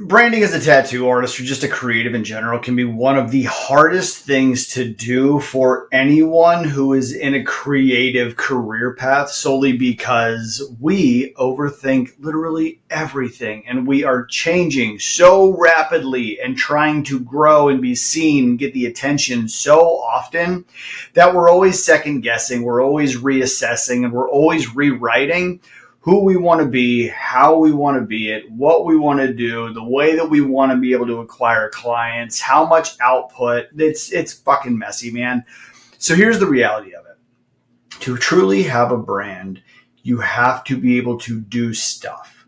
Branding as a tattoo artist or just a creative in general can be one of the hardest things to do for anyone who is in a creative career path, solely because we overthink literally everything and we are changing so rapidly and trying to grow and be seen and get the attention so often that we're always second guessing, we're always reassessing, and we're always rewriting who we want to be, how we want to be it, what we want to do, the way that we want to be able to acquire clients, how much output. It's fucking messy, man. So here's the reality of it. To truly have a brand, you have to be able to do stuff,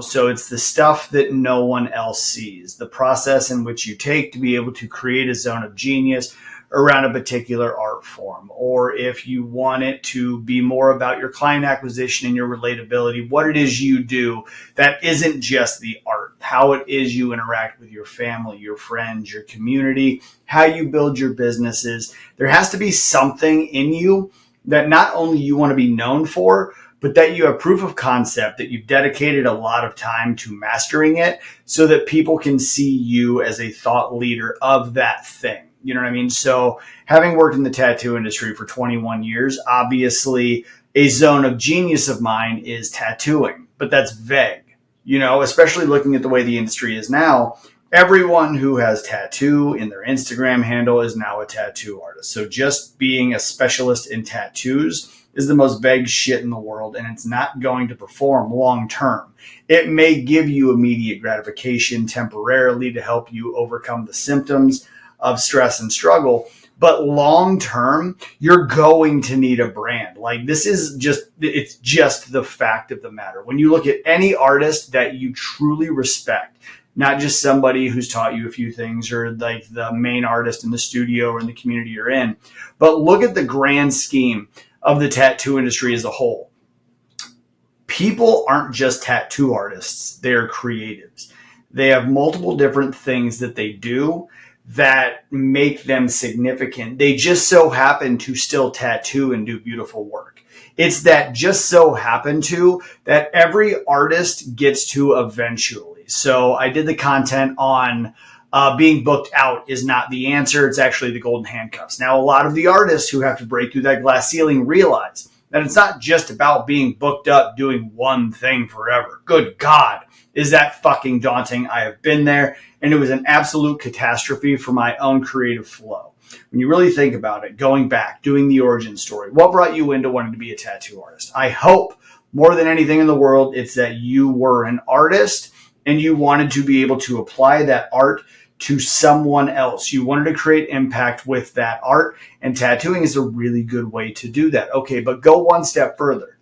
so it's the stuff that no one else sees, the process in which you take to be able to create a zone of genius around a particular art form. Or if you want it to be more about your client acquisition and your relatability, what it is you do that isn't just the art, how it is you interact with your family, your friends, your community, how you build your businesses. There has to be something in you that not only you want to be known for, but that you have proof of concept, that you've dedicated a lot of time to mastering it so that people can see you as a thought leader of that thing. You know what I mean? So having worked in the tattoo industry for 21 years, obviously a zone of genius of mine is tattooing, but that's vague, especially looking at the way the industry is now. Everyone who has tattoo in their Instagram handle is now a tattoo artist. So just being a specialist in tattoos is the most vague shit in the world, and it's not going to perform long term. It may give you immediate gratification temporarily to help you overcome the symptoms of stress and struggle, but long term, you're going to need a brand. Like, it's just the fact of the matter. When you look at any artist that you truly respect, not just somebody who's taught you a few things or like the main artist in the studio or in the community you're in, but look at the grand scheme of the tattoo industry as a whole. People aren't just tattoo artists, they're creatives. They have multiple different things that they do that make them significant. They just so happen to still tattoo and do beautiful work. It's that just so happen to that every artist gets to eventually. So I did the content on being booked out is not the answer. It's actually the golden handcuffs. Now, a lot of the artists who have to break through that glass ceiling realize that it's not just about being booked up doing one thing forever. Good God, is that fucking daunting. I have been there, and it was an absolute catastrophe for my own creative flow. When you really think about it, going back, doing the origin story, what brought you into wanting to be a tattoo artist? I hope more than anything in the world, it's that you were an artist and you wanted to be able to apply that art to someone else. You wanted to create impact with that art, and tattooing is a really good way to do that. Okay, but go one step further.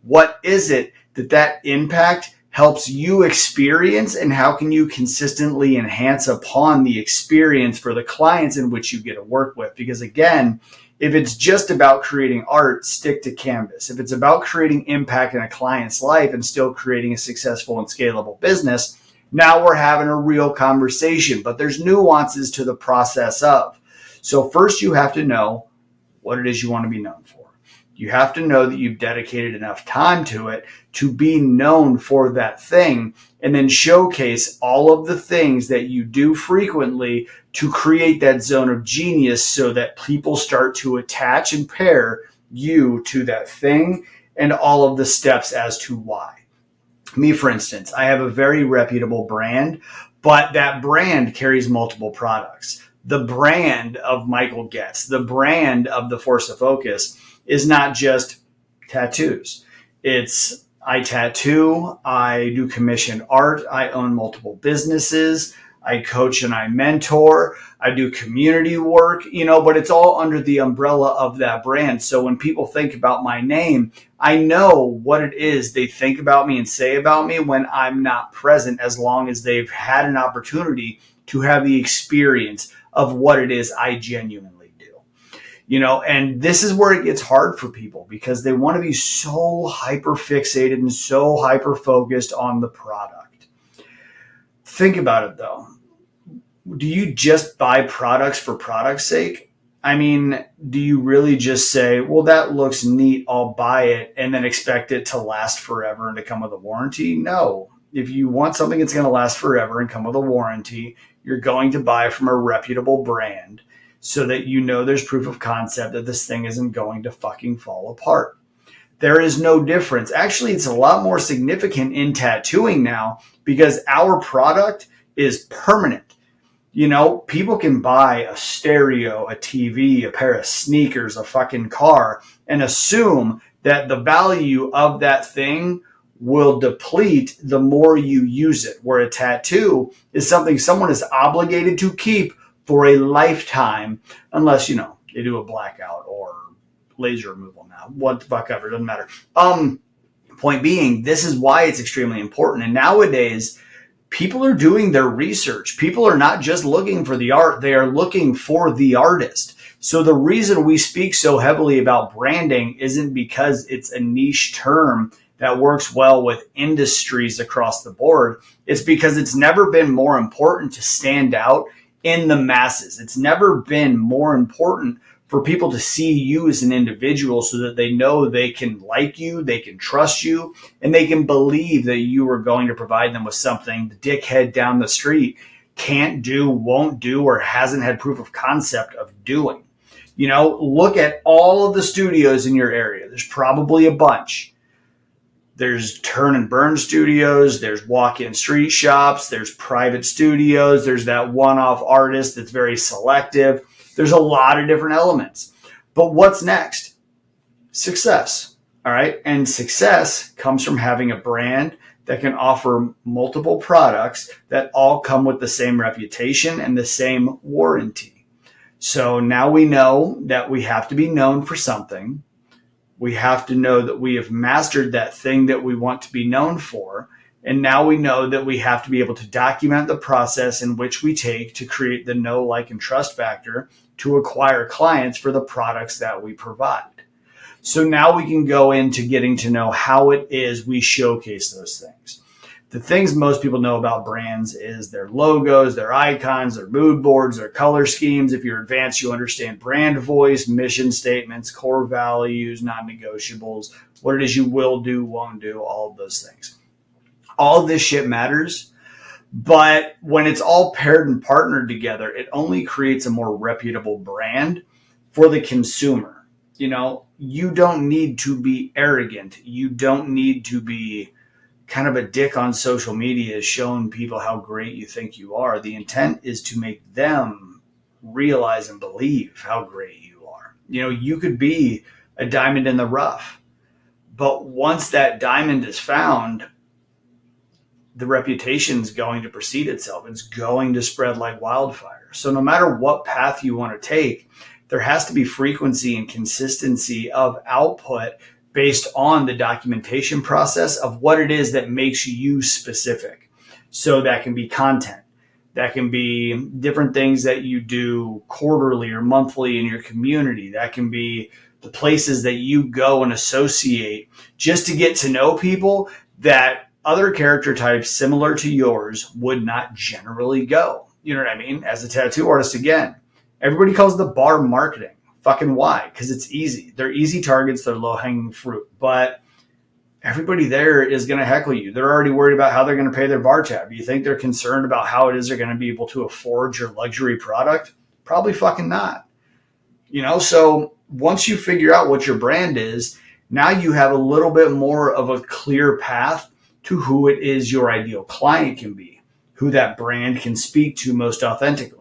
What is it that impact helps you experience, and how can you consistently enhance upon the experience for the clients in which you get to work with? Because again, if it's just about creating art, stick to canvas. If it's about creating impact in a client's life and still creating a successful and scalable business, now we're having a real conversation, but there's nuances to the process of. So first you have to know what it is you want to be known for. You have to know that you've dedicated enough time to it to be known for that thing, and then showcase all of the things that you do frequently to create that zone of genius so that people start to attach and pair you to that thing and all of the steps as to why. Me, for instance, I have a very reputable brand, but that brand carries multiple products. The brand of Michael Getz, the brand of the Force of Focus is not just tattoos. It's I tattoo, I do commissioned art, I own multiple businesses, I coach and I mentor, I do community work, but it's all under the umbrella of that brand. So when people think about my name, I know what it is they think about me and say about me when I'm not present, as long as they've had an opportunity to have the experience of what it is I genuinely do. And this is where it gets hard for people, because they want to be so hyper fixated and so hyper focused on the product. Think about it though. Do you just buy products for product's sake? I mean, do you really just say, well, that looks neat, I'll buy it, and then expect it to last forever and to come with a warranty? No, If you want something that's going to last forever and come with a warranty, you're going to buy from a reputable brand so that you know there's proof of concept that this thing isn't going to fucking fall apart. There is no difference. Actually, it's a lot more significant in tattooing now because our product is permanent. You know, people can buy a stereo, a TV, a pair of sneakers, a fucking car, and assume that the value of that thing will deplete the more you use it. Where a tattoo is something someone is obligated to keep for a lifetime, unless, you know, they do a blackout or laser removal now. What the fuck ever, doesn't matter. Point being, this is why it's extremely important. And nowadays, people are doing their research. People are not just looking for the art, they are looking for the artist. So the reason we speak so heavily about branding isn't because it's a niche term that works well with industries across the board. It's because it's never been more important to stand out in the masses. It's never been more important for people to see you as an individual so that they know they can like you, they can trust you, and they can believe that you are going to provide them with something the dickhead down the street can't do, won't do, or hasn't had proof of concept of doing. You know, look at all of the studios in your area. There's probably a bunch. There's turn and burn studios. There's walk-in street shops. There's private studios. There's that one-off artist that's very selective. There's a lot of different elements. But what's next? Success. All right. And success comes from having a brand that can offer multiple products that all come with the same reputation and the same warranty. So now we know that we have to be known for something. We have to know that we have mastered that thing that we want to be known for. And now we know that we have to be able to document the process in which we take to create the know, like, and trust factor to acquire clients for the products that we provide. So now we can go into getting to know how it is we showcase those things. The things most people know about brands is their logos, their icons, their mood boards, their color schemes. If you're advanced, you understand brand voice, mission statements, core values, non-negotiables, what it is you will do, won't do, all of those things. All of this shit matters, but when it's all paired and partnered together, it only creates a more reputable brand for the consumer. You know, you don't need to be arrogant. You don't need to be kind of a dick on social media showing people how great you think you are. The intent is to make them realize and believe how great you are. You know, you could be a diamond in the rough, but once that diamond is found, the reputation is going to precede itself. It's going to spread like wildfire. So no matter what path you want to take, there has to be frequency and consistency of output based on the documentation process of what it is that makes you specific. So that can be content. That can be different things that you do quarterly or monthly in your community. That can be the places that you go and associate just to get to know people that other character types similar to yours would not generally go. You know what I mean? As a tattoo artist, again, everybody calls the bar marketing. Fucking why? Because it's easy. They're easy targets. They're low-hanging fruit. But everybody there is going to heckle you. They're already worried about how they're going to pay their bar tab. You think they're concerned about how it is they're going to be able to afford your luxury product? Probably fucking not. You know, so once you figure out what your brand is, now you have a little bit more of a clear path to who it is your ideal client can be, who that brand can speak to most authentically.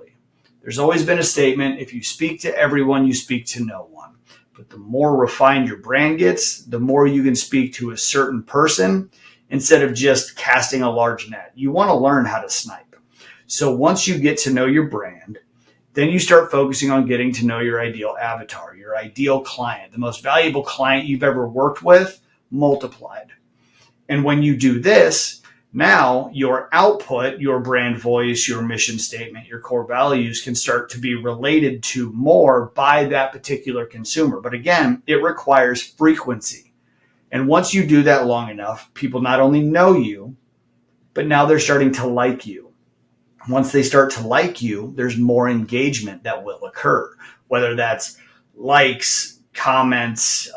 There's always been a statement, if you speak to everyone, you speak to no one. But the more refined your brand gets, the more you can speak to a certain person instead of just casting a large net. You want to learn how to snipe. So once you get to know your brand, then you start focusing on getting to know your ideal avatar, your ideal client, the most valuable client you've ever worked with, multiplied. And when you do this, now your output, your brand voice, your mission statement, your core values can start to be related to more by that particular consumer. But again, it requires frequency. And once you do that long enough, people not only know you, but now they're starting to like you. Once they start to like you, there's more engagement that will occur, whether that's likes, comments,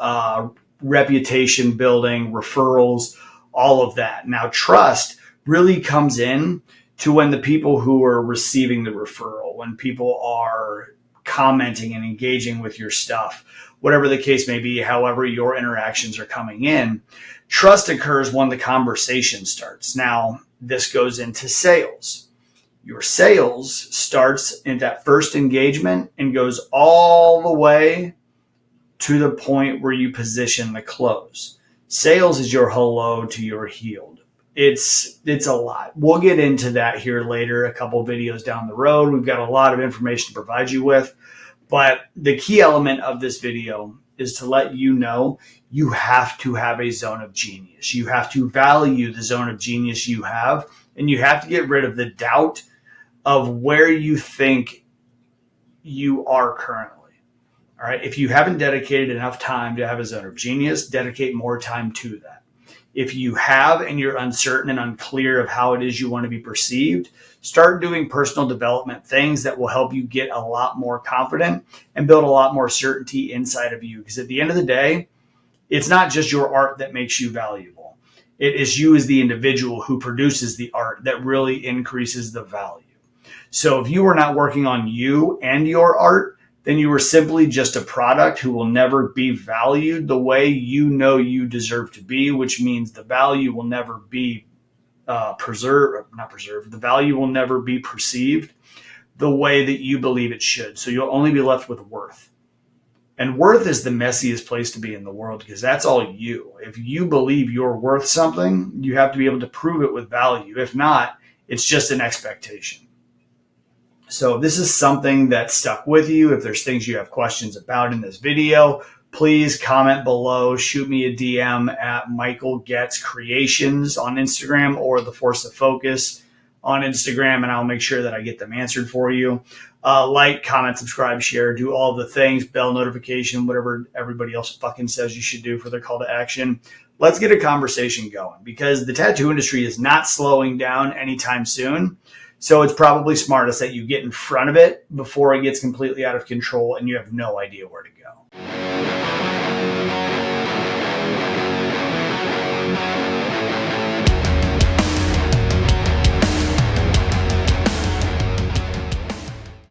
reputation building, referrals, all of that. Now, trust really comes in to when the people who are receiving the referral, when people are commenting and engaging with your stuff, whatever the case may be, however your interactions are coming in, trust occurs when the conversation starts. Now, this goes into sales. Your sales starts in that first engagement and goes all the way to the point where you position the close. Sales is your hello to your healed. It's a lot. We'll get into that here later, a couple of videos down the road. We've got a lot of information to provide you with. But the key element of this video is to let you know you have to have a zone of genius. You have to value the zone of genius you have, and you have to get rid of the doubt of where you think you are currently. All right. If you haven't dedicated enough time to have a zone of genius, dedicate more time to that. If you have and you're uncertain and unclear of how it is you want to be perceived, start doing personal development things that will help you get a lot more confident and build a lot more certainty inside of you. Because at the end of the day, it's not just your art that makes you valuable. It is you as the individual who produces the art that really increases the value. So if you are not working on you and your art, then you are simply just a product who will never be valued the way you know you deserve to be, which means the value will never be the value will never be perceived the way that you believe it should. So you'll only be left with worth. And worth is the messiest place to be in the world because that's all you. If you believe you're worth something, you have to be able to prove it with value. If not, it's just an expectation. So if this is something that stuck with you, if there's things you have questions about in this video, please comment below, shoot me a DM at Michael Getz Creations on Instagram or The Force of Focus on Instagram, and I'll make sure that I get them answered for you. Like, comment, subscribe, share, do all the things, bell notification, whatever everybody else fucking says you should do for their call to action. Let's get a conversation going because the tattoo industry is not slowing down anytime soon. So it's probably smartest that you get in front of it before it gets completely out of control and you have no idea where to go.